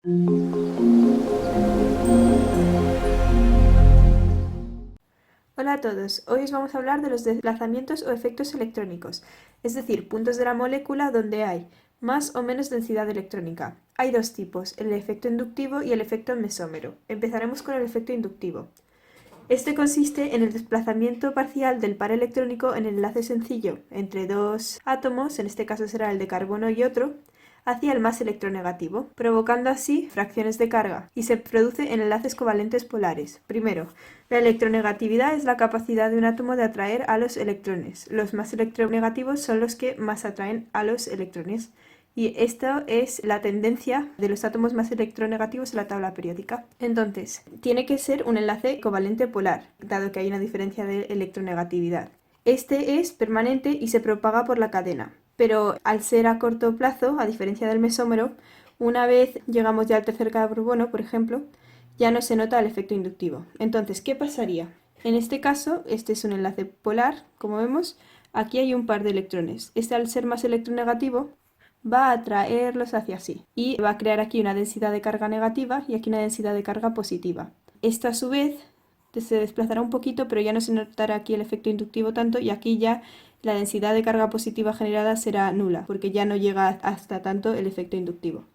Hola a todos, hoy os vamos a hablar de los desplazamientos o efectos electrónicos, es decir, puntos de la molécula donde hay más o menos densidad electrónica. Hay dos tipos, el efecto inductivo y el efecto mesómero. Empezaremos con el efecto inductivo. Este consiste en el desplazamiento parcial del par electrónico en el enlace sencillo entre dos átomos, en este caso será el de carbono y otro, hacia el más electronegativo, provocando así fracciones de carga, y se produce en enlaces covalentes polares. Primero, la electronegatividad es la capacidad de un átomo de atraer a los electrones. Los más electronegativos son los que más atraen a los electrones. Y esto es la tendencia de los átomos más electronegativos en la tabla periódica. Entonces, tiene que ser un enlace covalente polar, dado que hay una diferencia de electronegatividad. Este es permanente y se propaga por la cadena, pero al ser a corto plazo, a diferencia del mesómero, una vez llegamos ya al tercer carbono, por ejemplo, ya no se nota el efecto inductivo. Entonces, ¿qué pasaría? En este caso, este es un enlace polar, como vemos, aquí hay un par de electrones. Este, al ser más electronegativo, va a atraerlos hacia sí y va a crear aquí una densidad de carga negativa y aquí una densidad de carga positiva. Esta a su vez se desplazará un poquito, pero ya no se notará aquí el efecto inductivo tanto, y aquí ya la densidad de carga positiva generada será nula, porque ya no llega hasta tanto el efecto inductivo.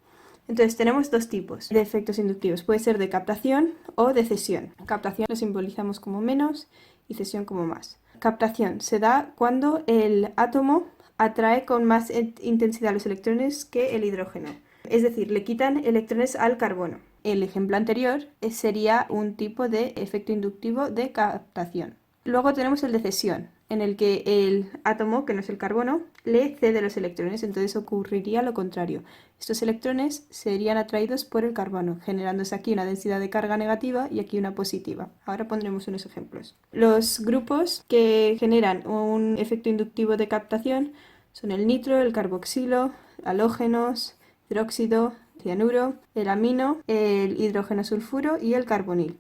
Entonces tenemos dos tipos de efectos inductivos, puede ser de captación o de cesión. Captación lo simbolizamos como menos y cesión como más. Captación se da cuando el átomo atrae con más intensidad los electrones que el hidrógeno, es decir, le quitan electrones al carbono. El ejemplo anterior sería un tipo de efecto inductivo de captación. Luego tenemos el de cesión, en el que el átomo, que no es el carbono, le cede los electrones, entonces ocurriría lo contrario. Estos electrones serían atraídos por el carbono, generándose aquí una densidad de carga negativa y aquí una positiva. Ahora pondremos unos ejemplos. Los grupos que generan un efecto inductivo de captación son el nitro, el carboxilo, halógenos, hidróxido, cianuro, el amino, el hidrógeno sulfuro y el carbonil.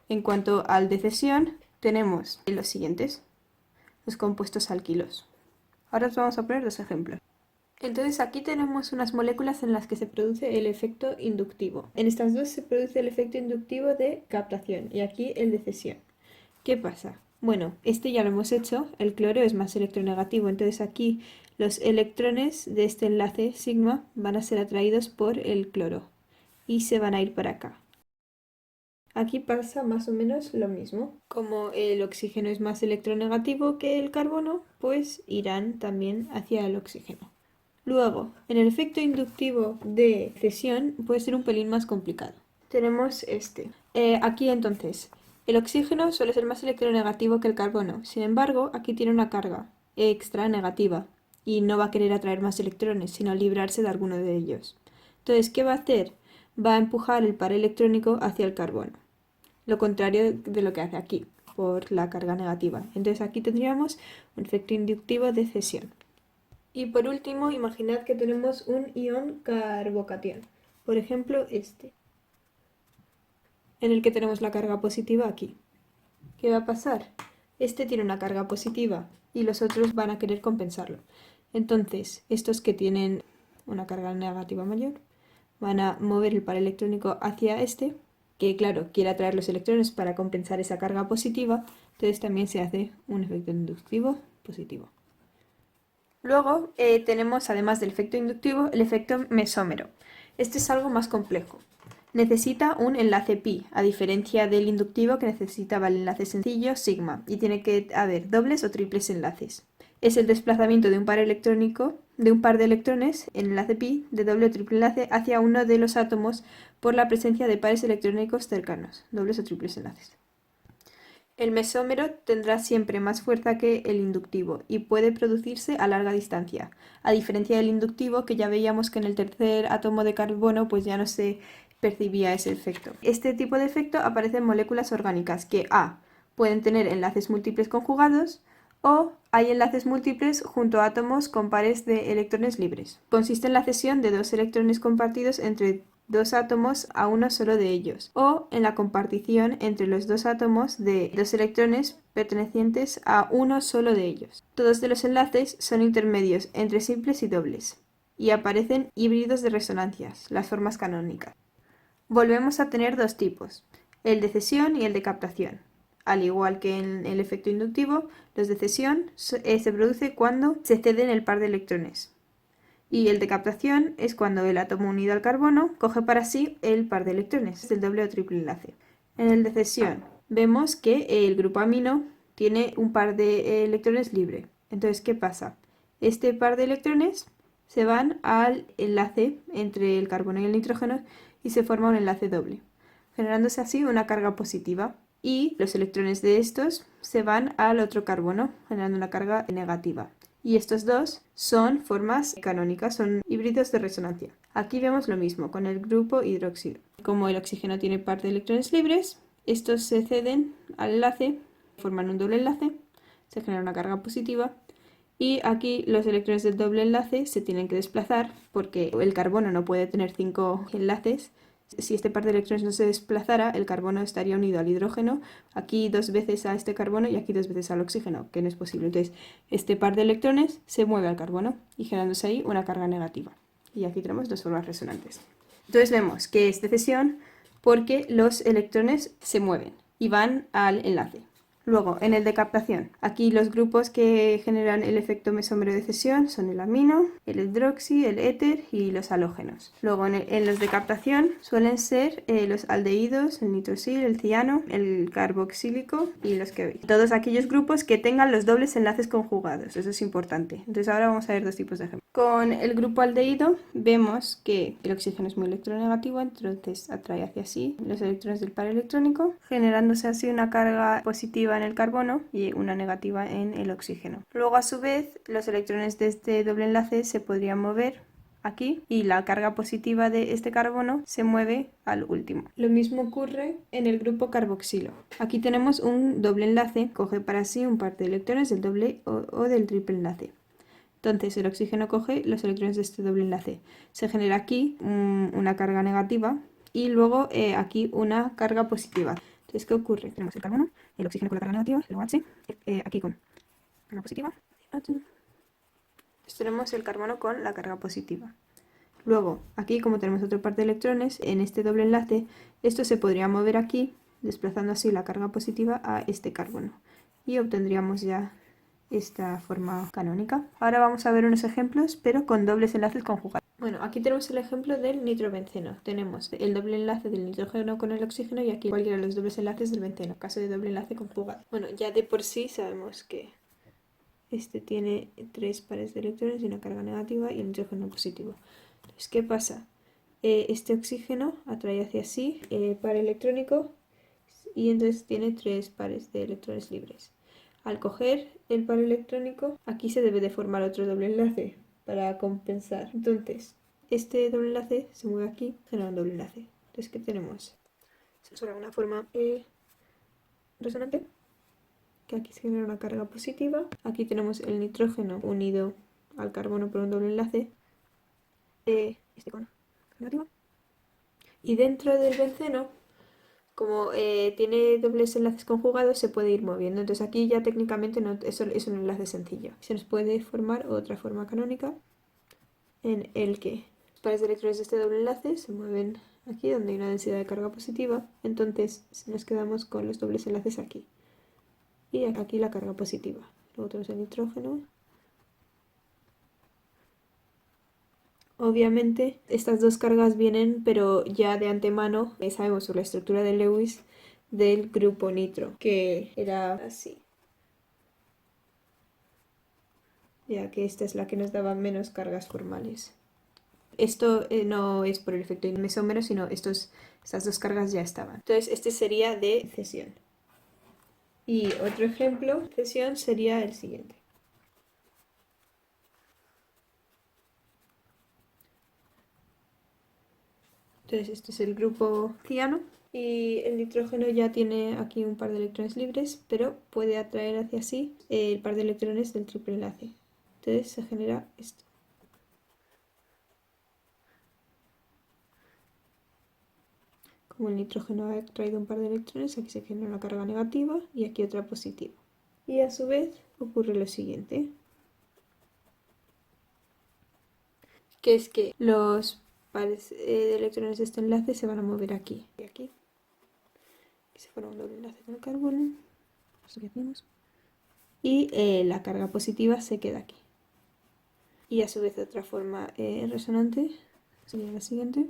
En cuanto al de cesión, tenemos los siguientes, los compuestos alquilos. Ahora os vamos a poner dos ejemplos. Entonces aquí tenemos unas moléculas en las que se produce el efecto inductivo. En estas dos se produce el efecto inductivo de captación y aquí el de cesión. ¿Qué pasa? Bueno, este ya lo hemos hecho, el cloro es más electronegativo, entonces aquí los electrones de este enlace sigma van a ser atraídos por el cloro y se van a ir para acá. Aquí pasa más o menos lo mismo. Como el oxígeno es más electronegativo que el carbono, pues irán también hacia el oxígeno. Luego, en el efecto inductivo de cesión puede ser un pelín más complicado. Tenemos este. Aquí entonces, el oxígeno suele ser más electronegativo que el carbono. Sin embargo, aquí tiene una carga extra negativa y no va a querer atraer más electrones, sino librarse de alguno de ellos. Entonces, ¿qué va a hacer? Va a empujar el par electrónico hacia el carbono. Lo contrario de lo que hace aquí, por la carga negativa. Entonces aquí tendríamos un efecto inductivo de cesión. Y por último, imaginad que tenemos un ion carbocatión, por ejemplo este, en el que tenemos la carga positiva aquí. ¿Qué va a pasar? Este tiene una carga positiva y los otros van a querer compensarlo. Entonces, estos que tienen una carga negativa mayor van a mover el par electrónico hacia este, que claro, quiere atraer los electrones para compensar esa carga positiva, entonces también se hace un efecto inductivo positivo. Luego tenemos, además del efecto inductivo, el efecto mesómero. Este es algo más complejo. Necesita un enlace pi, a diferencia del inductivo que necesitaba el enlace sencillo sigma, y tiene que haber dobles o triples enlaces. Es el desplazamiento de un par electrónico, de un par de electrones en enlace pi de doble o triple enlace hacia uno de los átomos por la presencia de pares electrónicos cercanos, dobles o triples enlaces. El mesómero tendrá siempre más fuerza que el inductivo y puede producirse a larga distancia, a diferencia del inductivo, que ya veíamos que en el tercer átomo de carbono pues ya no se percibía ese efecto. Este tipo de efecto aparece en moléculas orgánicas que pueden tener enlaces múltiples conjugados o hay enlaces múltiples junto a átomos con pares de electrones libres. Consiste en la cesión de dos electrones compartidos entre dos átomos a uno solo de ellos, o en la compartición entre los dos átomos de dos electrones pertenecientes a uno solo de ellos. Todos de los enlaces son intermedios entre simples y dobles, y aparecen híbridos de resonancias, las formas canónicas. volvemos a tener dos tipos, el de cesión y el de captación. Al igual que en el efecto inductivo, los de cesión se produce cuando se ceden el par de electrones. Y el de captación es cuando el átomo unido al carbono coge para sí el par de electrones, el doble o triple enlace. En el de cesión vemos que el grupo amino tiene un par de electrones libre. Entonces, ¿qué pasa? Este par de electrones se van al enlace entre el carbono y el nitrógeno y se forma un enlace doble, generándose así una carga positiva. Y los electrones de estos se van al otro carbono, generando una carga negativa. Y estos dos son formas canónicas, son híbridos de resonancia. Aquí vemos lo mismo con el grupo hidróxido. Como el oxígeno tiene par de electrones libres, estos se ceden al enlace, forman un doble enlace, se genera una carga positiva. Y aquí los electrones del doble enlace se tienen que desplazar porque el carbono no puede tener 5 enlaces. Si este par de electrones no se desplazara, el carbono estaría unido al hidrógeno, aquí 2 veces a este carbono y aquí 2 veces al oxígeno, que no es posible. Entonces, este par de electrones se mueve al carbono y generándose ahí una carga negativa. Y aquí tenemos dos formas resonantes. Entonces vemos que es de cesión porque los electrones se mueven y van al enlace. Luego, en el de captación, aquí los grupos que generan el efecto mesómero de cesión son el amino, el hidroxi, el éter y los halógenos. Luego, en los de captación suelen ser los aldehídos, el nitrosil, el ciano, el carboxílico y los que veis. Todos aquellos grupos que tengan los dobles enlaces conjugados, eso es importante. Entonces ahora vamos a ver dos tipos de ejemplos. Con el grupo aldehído vemos que el oxígeno es muy electronegativo, entonces atrae hacia sí los electrones del par electrónico, generándose así una carga positiva en el carbono y una negativa en el oxígeno. Luego, a su vez, los electrones de este doble enlace se podrían mover aquí y la carga positiva de este carbono se mueve al último. Lo mismo ocurre en el grupo carboxilo. Aquí tenemos un doble enlace, coge para sí un par de electrones del doble o del triple enlace. Entonces el oxígeno coge los electrones de este doble enlace. Se genera aquí una carga negativa y luego aquí una carga positiva. Entonces, ¿qué ocurre? Tenemos el carbono, el oxígeno con la carga negativa, el OH, aquí con carga positiva. Entonces tenemos el carbono con la carga positiva. Luego, aquí como tenemos otro par de electrones, en este doble enlace, esto se podría mover aquí, desplazando así la carga positiva a este carbono. Y obtendríamos ya esta forma canónica. Ahora vamos a ver unos ejemplos, pero con dobles enlaces conjugados. Bueno, aquí tenemos el ejemplo del nitrobenceno. Tenemos el doble enlace del nitrógeno con el oxígeno y aquí cualquiera de los dobles enlaces del benceno, caso de doble enlace conjugado. Bueno, ya de por sí sabemos que este tiene 3 pares de electrones y una carga negativa y el nitrógeno positivo. Entonces, ¿qué pasa? Este oxígeno atrae hacia sí el par electrónico y entonces tiene 3 pares de electrones libres. Al coger el par electrónico, aquí se debe de formar otro doble enlace para compensar. Entonces, este doble enlace se mueve aquí, genera un doble enlace. Entonces, ¿qué tenemos? Se usa una forma resonante, que aquí se genera una carga positiva. Aquí tenemos el nitrógeno unido al carbono por un doble enlace. Este con negativo. Y dentro del benceno, como tiene dobles enlaces conjugados, se puede ir moviendo. Entonces aquí ya técnicamente no, eso es un enlace sencillo. Se nos puede formar otra forma canónica en el que los pares de electrones de este doble enlace se mueven aquí donde hay una densidad de carga positiva. Entonces nos quedamos con los dobles enlaces aquí. Y aquí la carga positiva. Luego tenemos el nitrógeno. Obviamente estas dos cargas vienen, pero ya de antemano sabemos sobre la estructura de Lewis del grupo nitro, que era así. Ya que esta es la que nos daba menos cargas formales. Esto no es por el efecto mesómero, sino estas dos cargas ya estaban. Entonces este sería de cesión. Y otro ejemplo de cesión sería el siguiente. Entonces este es el grupo ciano y el nitrógeno ya tiene aquí un par de electrones libres, pero puede atraer hacia sí el par de electrones del triple enlace. Entonces se genera esto. Como el nitrógeno ha traído un par de electrones, aquí se genera una carga negativa y aquí otra positiva. Y a su vez ocurre lo siguiente, que es que los pares de electrones de este enlace se van a mover aquí y aquí. Aquí se forma un doble enlace con el carbono. Eso que hacemos. Y la carga positiva se queda aquí. Y a su vez otra forma resonante sería la siguiente.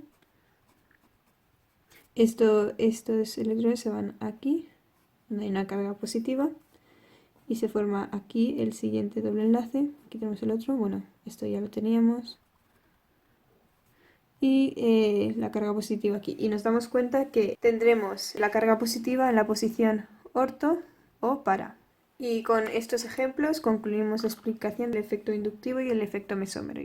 Estos electrones se van aquí, donde hay una carga positiva, y se forma aquí el siguiente doble enlace. Aquí tenemos el otro, bueno, esto ya lo teníamos. Y la carga positiva aquí. Y nos damos cuenta que tendremos la carga positiva en la posición orto o para. Y con estos ejemplos concluimos la explicación del efecto inductivo y el efecto mesómero.